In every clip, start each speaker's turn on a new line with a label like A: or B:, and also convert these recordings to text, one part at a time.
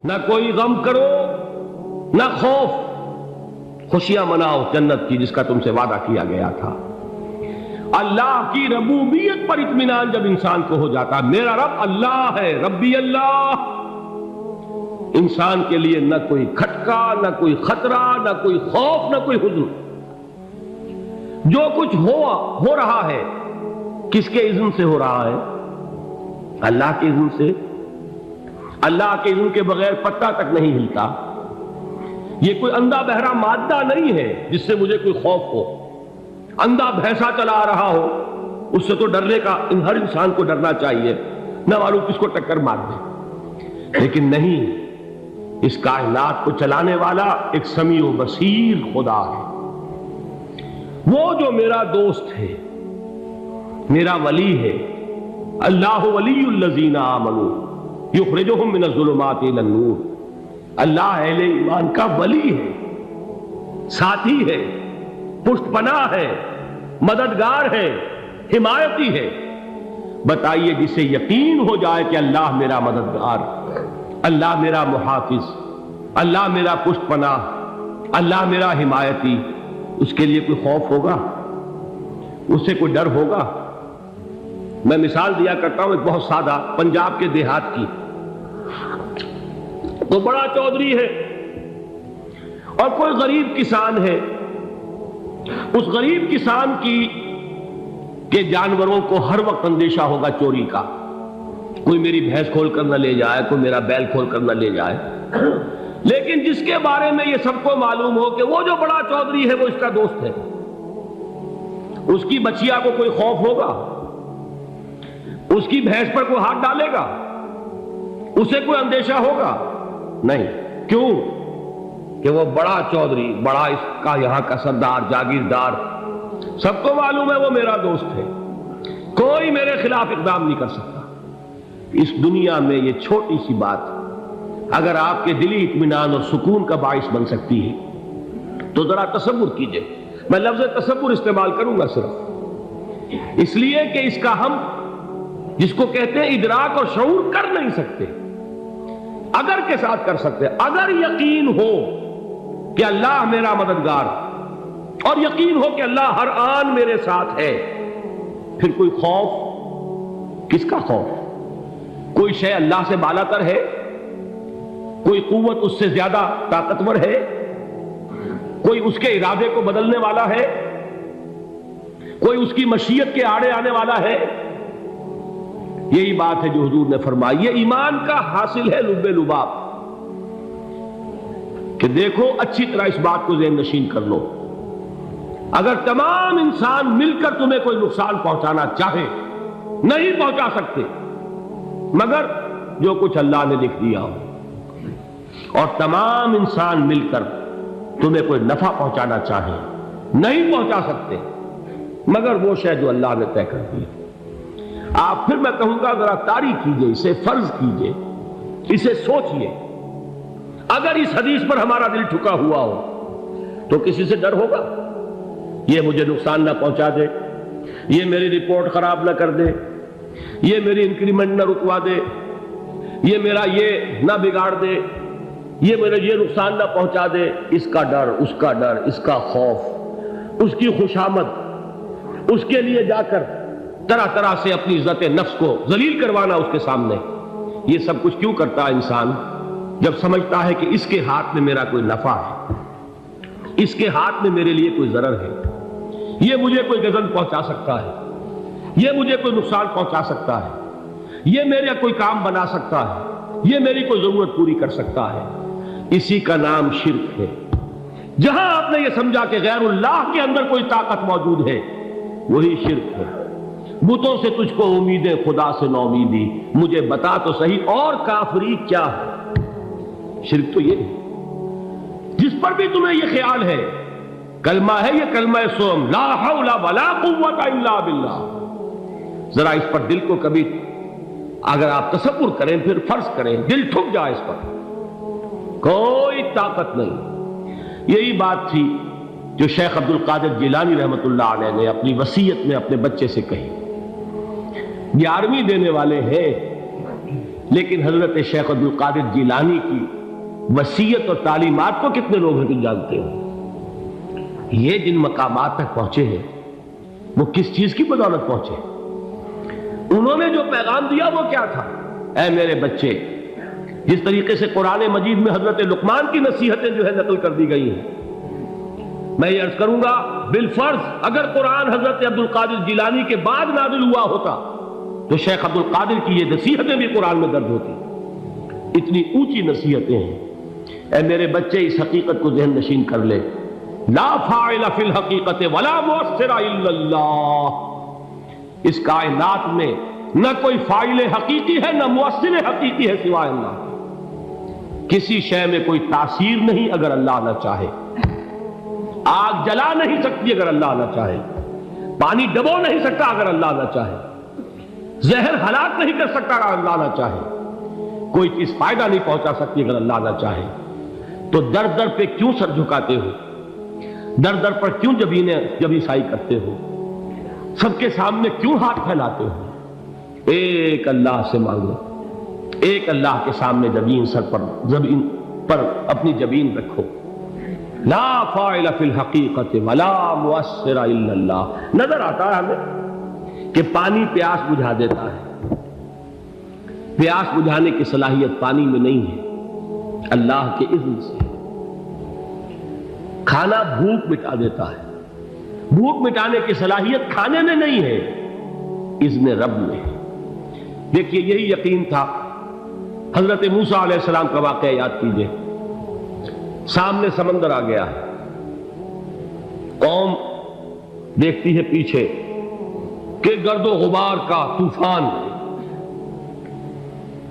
A: نہ کوئی غم کرو نہ خوف، خوشیاں مناؤ جنت کی جس کا تم سے وعدہ کیا گیا تھا۔ اللہ کی ربوبیت پر اطمینان جب انسان کو ہو جاتا، میرا رب اللہ ہے، ربی اللہ، انسان کے لیے نہ کوئی کھٹکا، نہ کوئی خطرہ، نہ کوئی خوف، نہ کوئی حزن۔ جو کچھ ہو رہا ہے کس کے اذن سے ہو رہا ہے؟ اللہ کے اذن سے۔ اللہ کے اذن کے بغیر پتہ تک نہیں ہلتا۔ یہ کوئی اندھا بہرا مادہ نہیں ہے جس سے مجھے کوئی خوف ہو۔ اندھا بھینسا چلا آ رہا ہو اس سے تو ڈرنے کا ہر انسان کو ڈرنا چاہیے، نہ معلوم کس کو ٹکر مار دے۔ لیکن نہیں، اس کائنات کو چلانے والا ایک سمیع و بصیر خدا ہے، وہ جو میرا دوست ہے، میرا ولی ہے۔ اللہ ولی الذین آمنوا یخرجہم من الظلمات الی النور۔ اللہ اہل ایمان کا ولی ہے، ساتھی ہے، پشت پناہ ہے، مددگار ہے، حمایتی ہے۔ بتائیے جسے یقین ہو جائے کہ اللہ میرا مددگار، اللہ میرا محافظ، اللہ میرا پشت پناہ، اللہ میرا حمایتی، اس کے لیے کوئی خوف ہوگا؟ اس سے کوئی ڈر ہوگا؟ میں مثال دیا کرتا ہوں ایک بہت سادہ، پنجاب کے دیہات کی۔ تو بڑا چودھری ہے اور کوئی غریب کسان ہے۔ اس غریب کسان کے جانوروں کو ہر وقت اندیشہ ہوگا چوری کا، کوئی میری بھینس کھول کر نہ لے جائے، کوئی میرا بیل کھول کر نہ لے جائے۔ لیکن جس کے بارے میں یہ سب کو معلوم ہو کہ وہ جو بڑا چودھری ہے وہ اس کا دوست ہے، اس کی بچیا کو کوئی خوف ہوگا؟ اس کی بھینس پر کوئی ہاتھ ڈالے گا؟ اسے کوئی اندیشہ ہوگا؟ نہیں۔ کیوں؟ کہ وہ بڑا چودھری، بڑا اس کا یہاں کا سردار، جاگیردار، سب کو معلوم ہے وہ میرا دوست ہے، کوئی میرے خلاف اقدام نہیں کر سکتا۔ اس دنیا میں یہ چھوٹی سی بات اگر آپ کے دلی اطمینان اور سکون کا باعث بن سکتی ہے تو ذرا تصور کیجئے۔ میں لفظ تصور استعمال کروں گا صرف اس لیے کہ اس کا ہم جس کو کہتے ہیں ادراک اور شعور کر نہیں سکتے، اگر کے ساتھ کر سکتے۔ اگر یقین ہو کہ اللہ میرا مددگار اور یقین ہو کہ اللہ ہر آن میرے ساتھ ہے، پھر کوئی خوف؟ کس کا خوف؟ کوئی شے اللہ سے بالا تر ہے؟ کوئی قوت اس سے زیادہ طاقتور ہے؟ کوئی اس کے ارادے کو بدلنے والا ہے؟ کوئی اس کی مشیت کے آڑے آنے والا ہے؟ یہی بات ہے جو حضور نے فرمائی، یہ ایمان کا حاصل ہے لب لباب، کہ دیکھو اچھی طرح اس بات کو ذہن نشین کر لو، اگر تمام انسان مل کر تمہیں کوئی نقصان پہنچانا چاہے نہیں پہنچا سکتے، مگر جو کچھ اللہ نے لکھ دیا ہو، اور تمام انسان مل کر تمہیں کوئی نفع پہنچانا چاہے نہیں پہنچا سکتے، مگر وہ شے جو اللہ نے طے کر دی۔ آپ پھر میں کہوں گا ذرا طاری کیجئے، اسے فرض کیجئے، اسے سوچئے۔ اگر اس حدیث پر ہمارا دل ٹھکا ہوا ہو تو کسی سے ڈر ہوگا؟ یہ مجھے نقصان نہ پہنچا دے، یہ میری رپورٹ خراب نہ کر دے، یہ میری انکریمنٹ نہ رکوا دے، یہ میرا یہ نہ بگاڑ دے، یہ میرے یہ نقصان نہ پہنچا دے۔ اس کا ڈر، اس کا ڈر، اس کا خوف، اس کی خوشامد، اس کے لیے جا کر طرح طرح سے اپنی عزت نفس کو ذلیل کروانا اس کے سامنے، یہ سب کچھ کیوں کرتا ہے انسان؟ جب سمجھتا ہے کہ اس کے ہاتھ میں میرا کوئی نفع ہے، اس کے ہاتھ میں میرے لیے کوئی ضرر ہے، یہ مجھے کوئی غضب پہنچا سکتا ہے، یہ مجھے کوئی نقصان پہنچا سکتا ہے، یہ میرا کوئی کام بنا سکتا ہے، یہ میری کوئی ضرورت پوری کر سکتا ہے، اسی کا نام شرک ہے۔ جہاں آپ نے یہ سمجھا کہ غیر اللہ کے اندر کوئی طاقت موجود ہے، وہی شرک ہے۔ بتوں سے تجھ کو امیدیں، خدا سے نو امیدی، مجھے بتا تو صحیح اور کافری کیا ہے؟ شرک تو یہ ہے جس پر بھی تمہیں یہ خیال ہے، کلمہ ہے یہ کلمہ سوم، لا حول ولا قوت الا باللہ، ذرا اس پر دل کو کبھی اگر آپ تصور کریں، پھر فرض کریں، دل ٹھک جائے اس پر، کوئی طاقت نہیں۔ یہی بات تھی جو شیخ عبد القادر جیلانی رحمۃ اللہ علیہ نے اپنی وصیت میں اپنے بچے سے کہی۔ 11ویں دینے والے ہیں، لیکن حضرت شیخ عبد القادر جیلانی کی وصیت اور تعلیمات کو کتنے لوگ ہیں جانتے ہو؟ یہ جن مقامات تک پہنچے ہیں وہ کس چیز کی بدولت پہنچے؟ انہوں نے جو پیغام دیا وہ کیا تھا؟ اے میرے بچے، جس طریقے سے قرآن مجید میں حضرت لقمان کی نصیحتیں جو ہے نقل کر دی گئی ہیں، میں یہ عرض کروں گا بالفرض اگر قرآن حضرت عبد القادر جیلانی کے بعد نازل ہوا ہوتا تو شیخ عبد القادر کی یہ نصیحتیں بھی قرآن میں درج ہوتی۔ اتنی اونچی نصیحتیں ہیں۔ اے میرے بچے، اس حقیقت کو ذہن نشین کر لے، لا فاعل فی الحقیقت ولا مؤثر الا اللہ۔ اس کائنات میں نہ کوئی فاعل حقیقی ہے نہ مؤثر حقیقی ہے سوائے اللہ۔ کسی شے میں کوئی تاثیر نہیں اگر اللہ نہ چاہے۔ آگ جلا نہیں سکتی اگر اللہ نہ چاہے، پانی ڈبو نہیں سکتا اگر اللہ نہ چاہے، زہر ہلاک نہیں کر سکتا اگر اللہ نہ چاہے، کوئی چیز فائدہ نہیں پہنچا سکتی اگر اللہ نہ چاہے۔ تو در در پہ کیوں سر جھکاتے ہو؟ در در پر کیوں جبیں سائی کرتے ہو؟ سب کے سامنے کیوں ہاتھ پھیلاتے ہو؟ ایک اللہ سے مانگو، ایک اللہ کے سامنے زمین پر اپنی جبین رکھو۔ لا فاعل فی الحقیقت ولا مؤثر الا اللہ۔ نظر آتا ہے ہمیں کہ پانی پیاس بجھا دیتا ہے، پیاس بجھانے کی صلاحیت پانی میں نہیں ہے، اللہ کے اذن سے۔ کھانا بھوک مٹا دیتا ہے، بھوک مٹانے کی صلاحیت کھانے میں نہیں ہے، اذن رب میں ہے۔ دیکھیے یہی یقین تھا حضرت موسیٰ علیہ السلام کا واقعہ یاد کیجئے۔ سامنے سمندر آ گیا ہے، قوم دیکھتی ہے پیچھے کہ گرد و غبار کا طوفان،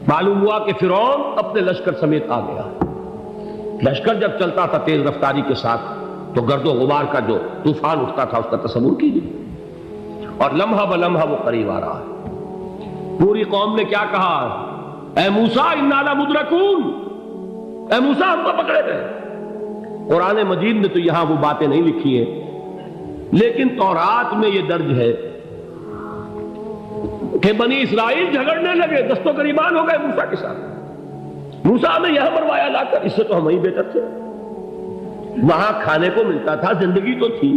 A: معلوم ہوا کہ فرعون اپنے لشکر سمیت آ گیا۔ لشکر جب چلتا تھا تیز رفتاری کے ساتھ تو گرد و غبار کا جو طوفان اٹھتا تھا اس کا تصور کیجیے، اور لمحہ بلمحہ وہ قریب آ رہا ہے۔ پوری قوم نے کیا کہا؟ اے موسیٰ انا لمدرکون، اے موسیٰ ہم کو پکڑے گئے۔ قرآن مجید نے تو یہاں وہ باتیں نہیں لکھی ہیں، لیکن تورات میں یہ درج ہے کہ بنی اسرائیل جھگڑنے لگے، دست و گریبان ہو گئے موسیٰ کے ساتھ۔ موسیٰ نے یہاں مروایا لا کر، اس سے تو ہم ہی بہتر تھے، وہاں کھانے کو ملتا تھا، زندگی تو تھی،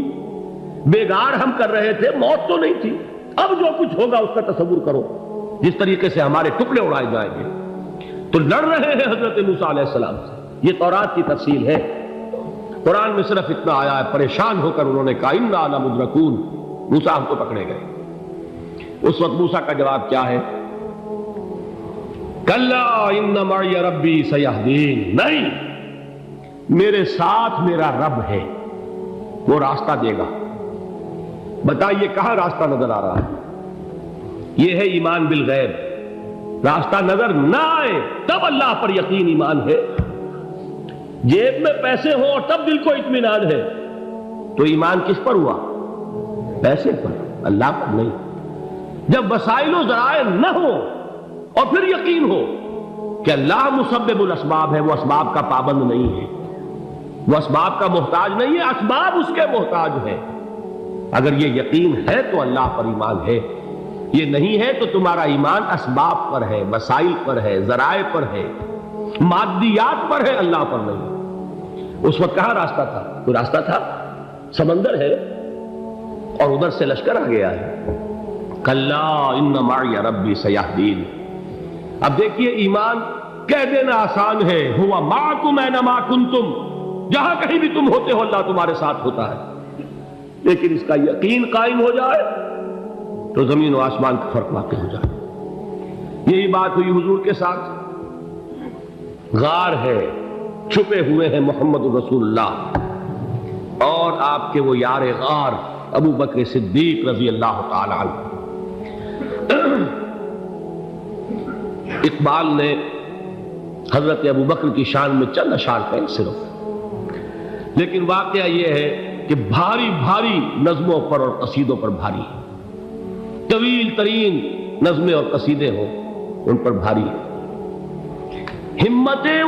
A: بیگار ہم کر رہے تھے، موت تو نہیں تھی۔ اب جو کچھ ہوگا اس کا تصور کرو، جس طریقے سے ہمارے ٹکڑے اڑائے جائیں گے۔ تو لڑ رہے ہیں حضرت موسیٰ علیہ السلام سے، یہ تورات کی تفصیل ہے۔ قرآن میں صرف اتنا آیا ہے، پریشان ہو کر انہوں نے کہا انا لمدرکون، موسیٰ ہم کو پکڑے گئے۔ اس وقت موسیٰ کا جواب کیا ہے؟ کلا ان معی ربی سیہدین، نہیں، میرے ساتھ میرا رب ہے، وہ راستہ دے گا۔ بتائیے کہاں راستہ نظر آ رہا ہے؟ یہ ہے ایمان بالغیب۔ راستہ نظر نہ آئے تب اللہ پر یقین ایمان ہے۔ جیب میں پیسے ہوں اور تب دل کو اطمینان ہے تو ایمان کس پر ہوا؟ پیسے پر، اللہ پر نہیں۔ جب وسائل و ذرائع نہ ہو اور پھر یقین ہو کہ اللہ مسبب الاسباب ہے، وہ اسباب کا پابند نہیں ہے، وہ اسباب کا محتاج نہیں ہے، اسباب اس کے محتاج ہے۔ اگر یہ یقین ہے تو اللہ پر ایمان ہے، یہ نہیں ہے تو تمہارا ایمان اسباب پر ہے، وسائل پر ہے، ذرائع پر ہے، مادیات پر ہے، اللہ پر نہیں۔ اس وقت کہاں راستہ تھا؟ کوئی راستہ تھا؟ سمندر ہے اور ادھر سے لشکر آ گیا ہے۔ کلا ان معی ربی سیہدین۔ اب دیکھیے ایمان کہہ دینا آسان ہے، ہوا معکم اینما کنتم، جہاں کہیں بھی تم ہوتے ہو اللہ تمہارے ساتھ ہوتا ہے، لیکن اس کا یقین قائم ہو جائے تو زمین و آسمان کا فرق واقع ہو جائے۔ یہی بات ہوئی حضور کے ساتھ۔ غار ہے، چھپے ہوئے ہیں محمد رسول اللہ اور آپ کے وہ یار غار ابو بکر صدیق رضی اللہ تعالی عنہ۔ اقبال نے حضرت ابو بکر کی شان میں چند اشعار کہیں صرف، لیکن واقعہ یہ ہے کہ بھاری بھاری نظموں پر اور قصیدوں پر بھاری ہے، طویل ترین نظمیں اور قصیدے ہوں ان پر بھاری ہے۔ ہمتیں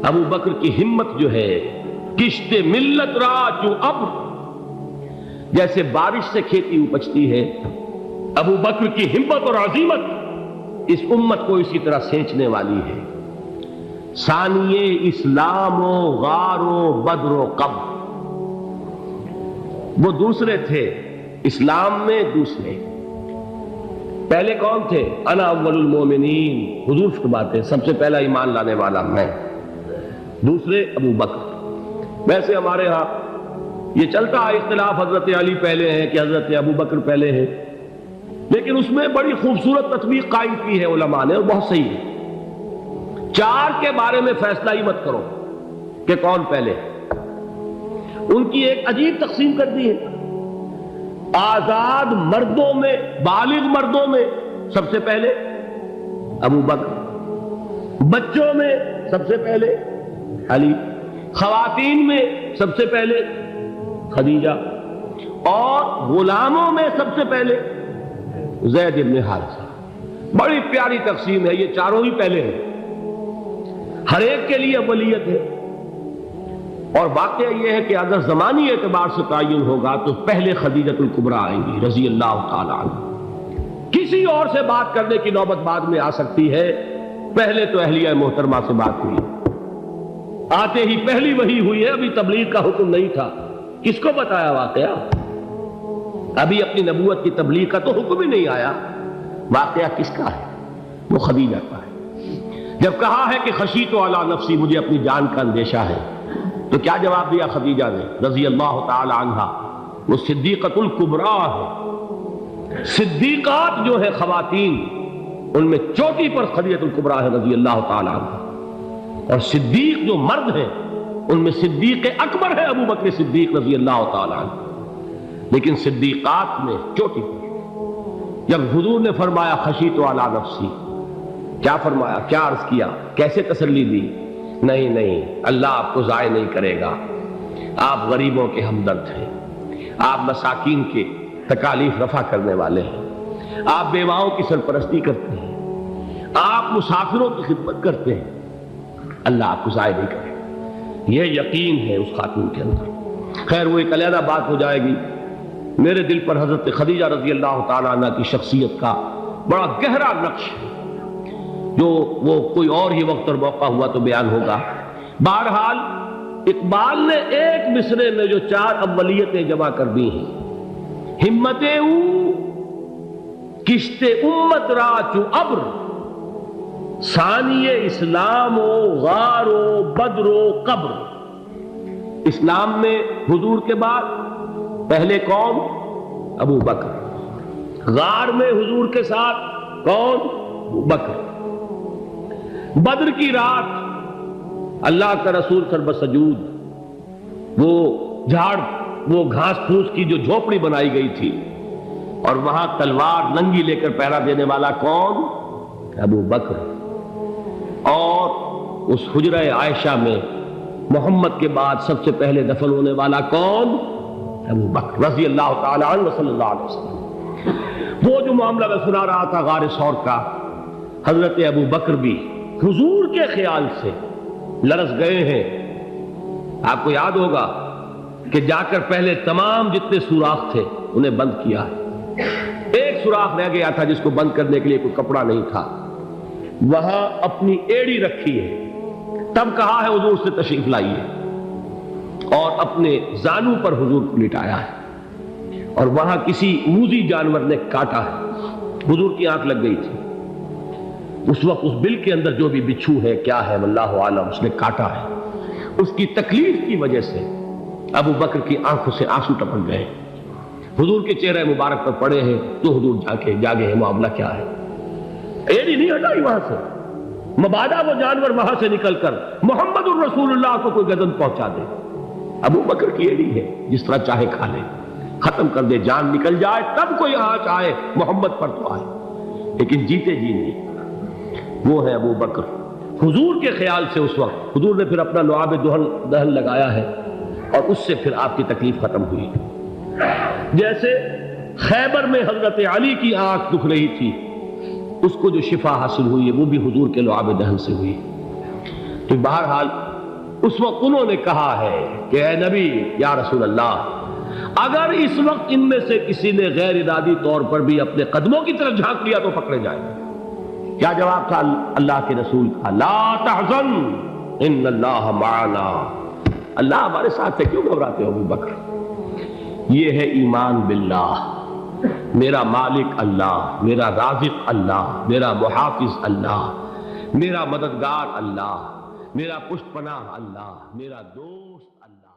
A: ابو بکر کی ہمت جو ہے، کشت ملت را جو ابر، جیسے بارش سے کھیتی اپجتی ہے، ابو بکر کی ہمت اور عزیمت اس امت کو اسی طرح سینچنے والی ہے۔ ثانیے اسلام و غار و بدر و قبر، وہ دوسرے تھے اسلام میں، دوسرے پہلے کون تھے؟ انا اول المومنین، حضور فرماتے سب سے پہلا ایمان لانے والا میں، دوسرے ابو بکر۔ ویسے ہمارے ہاں یہ چلتا ہے اختلاف، حضرت علی پہلے ہیں کہ حضرت ابو بکر پہلے ہیں، لیکن اس میں بڑی خوبصورت تطبیق قائم کی ہے علماء نے، اور بہت صحیح ہے۔ چار کے بارے میں فیصلہ ہی مت کرو کہ کون پہلے، ان کی ایک عجیب تقسیم کر دی ہے۔ آزاد مردوں میں، بالغ مردوں میں سب سے پہلے ابو بکر، بچوں میں سب سے پہلے علی، خواتین میں سب سے پہلے خدیجہ، اور غلاموں میں سب سے پہلے زید بن حارثہ۔ بڑی پیاری تقسیم ہے، یہ چاروں ہی پہلے ہیں، ہر ایک کے لیے اولیت ہے۔ اور واقعہ یہ ہے کہ اگر زمانی اعتبار سے تعین ہوگا تو پہلے خدیجۃ الکبریٰ آئیں گی رضی اللہ تعالی عنہ، کسی اور سے بات کرنے کی نوبت بعد میں آ سکتی ہے، پہلے تو اہلیہ محترمہ سے بات ہوئی، آتے ہی پہلی وحی ہوئی ہے، ابھی تبلیغ کا حکم نہیں تھا۔ کس کو بتایا واقعہ؟ ابھی اپنی نبوت کی تبلیغ کا تو حکم ہی نہیں آیا، واقعہ کس کا ہے؟ وہ خدیجہ کا ہے۔ جب کہا ہے کہ خشیت علی نفسی، مجھے اپنی جان کا اندیشہ ہے، تو کیا جواب دیا خدیجہ نے رضی اللہ تعالی عنہا؟ وہ صدیقۃ الکبریٰ ہے، صدیقات جو ہے خواتین ان میں چوٹی پر خدیجۃ الکبریٰ ہے رضی اللہ تعالی عنہا، اور صدیق جو مرد ہیں ان میں صدیق اکبر ہے ابو بکر صدیق رضی اللہ تعالی عنہ، لیکن صدیقات میں چوٹی پر۔ جب حضور نے فرمایا خشیت علی نفسی، کیا فرمایا، کیا عرض کیا، کیسے تسلی دی؟ نہیں نہیں، اللہ آپ کو ضائع نہیں کرے گا، آپ غریبوں کے ہمدرد ہیں، آپ مساکین کے تکالیف رفع کرنے والے ہیں، آپ بیواؤں کی سرپرستی کرتے ہیں، آپ مسافروں کی خدمت کرتے ہیں، اللہ آپ کو ضائع نہیں کرے گا۔ یہ یقین ہے اس خاتون کے اندر۔ خیر وہ ایک علیحدہ بات ہو جائے گی۔ میرے دل پر حضرت خدیجہ رضی اللہ تعالیٰ عنہ کی شخصیت کا بڑا گہرا نقش ہے، جو وہ کوئی اور ہی وقت اور موقع ہوا تو بیان ہوگا۔ بہرحال اقبال نے ایک مصرے میں جو چار اولیتیں جمع کر دی ہیں، ہمتیں او کشت امت را چو ابر، ثانی اسلام و غار و بدر و قبر۔ اسلام میں حضور کے بعد پہلے کون؟ ابو بکر۔ غار میں حضور کے ساتھ کون؟ ابو بکر۔ بدر کی رات اللہ کا رسول سربسجود وہ جھاڑ، وہ گھاس پھوس کی جو جھوپڑی بنائی گئی تھی، اور وہاں تلوار ننگی لے کر پہرا دینے والا کون؟ ابو بکر۔ اور اس حجرہ عائشہ میں محمد کے بعد سب سے پہلے دفن ہونے والا کون؟ ابو بکر رضی اللہ تعالی عنہ وصلی اللہ علیہ وسلم۔ وہ جو معاملہ میں سنا رہا تھا غار ثور کا، حضرت ابو بکر بھی حضور کے خیال سے لرز گئے ہیں۔ آپ کو یاد ہوگا کہ جا کر پہلے تمام جتنے سوراخ تھے انہیں بند کیا ہے، ایک سوراخ رہ گیا تھا جس کو بند کرنے کے لیے کوئی کپڑا نہیں تھا، وہاں اپنی ایڑی رکھی ہے، تب کہا ہے حضور سے تشریف لائیے، اور اپنے زانو پر حضور کو لٹایا ہے، اور وہاں کسی موذی جانور نے کاٹا ہے، حضور کی آنکھ لگ گئی تھی، اس وقت اس بل کے اندر جو بھی بچھو ہے کیا ہے واللہ عالم، اس نے کاٹا ہے، اس کی تکلیف کی وجہ سے ابو بکر کی آنکھوں سے آنسو ٹپک گئے، حضور کے چہرے مبارک پر پڑے ہیں، تو حضور جاگے ہیں، معاملہ کیا ہے؟ ایڑی نہیں ہٹائی وہاں سے، مبادا وہ جانور وہاں سے نکل کر محمد الرسول اللہ کو کوئی گزن پہنچا دے، ابو بکر کی ایڑی ہے، جس طرح چاہے کھا لے، ختم کر دے، جان نکل جائے تب کوئی آنچ آئے، محمد پر تو آئے، لیکن جیتے جی نہیں۔ وہ ہے ابو بکر۔ حضور کے خیال سے اس وقت حضور نے پھر اپنا لعاب دہن لگایا ہے، اور اس سے پھر آپ کی تکلیف ختم ہوئی۔ جیسے خیبر میں حضرت علی کی آنکھ دکھ رہی تھی، اس کو جو شفا حاصل ہوئی ہے وہ بھی حضور کے لعاب دہن سے ہوئی۔ تو بہرحال اس وقت انہوں نے کہا ہے کہ اے نبی یا رسول اللہ، اگر اس وقت ان میں سے کسی نے غیر ارادی طور پر بھی اپنے قدموں کی طرف جھانک لیا تو پکڑے جائیں گے، کیا جواب تھا اللہ کے رسول کا؟ لا تحزن ان اللہ معنا، اللہ ہمارے ساتھ ہے، کیوں گھبراتے ہو ابو بکر؟ یہ ہے ایمان باللہ، میرا مالک اللہ، میرا رازق اللہ، میرا محافظ اللہ، میرا مددگار اللہ، میرا پشت پناہ اللہ، میرا دوست اللہ۔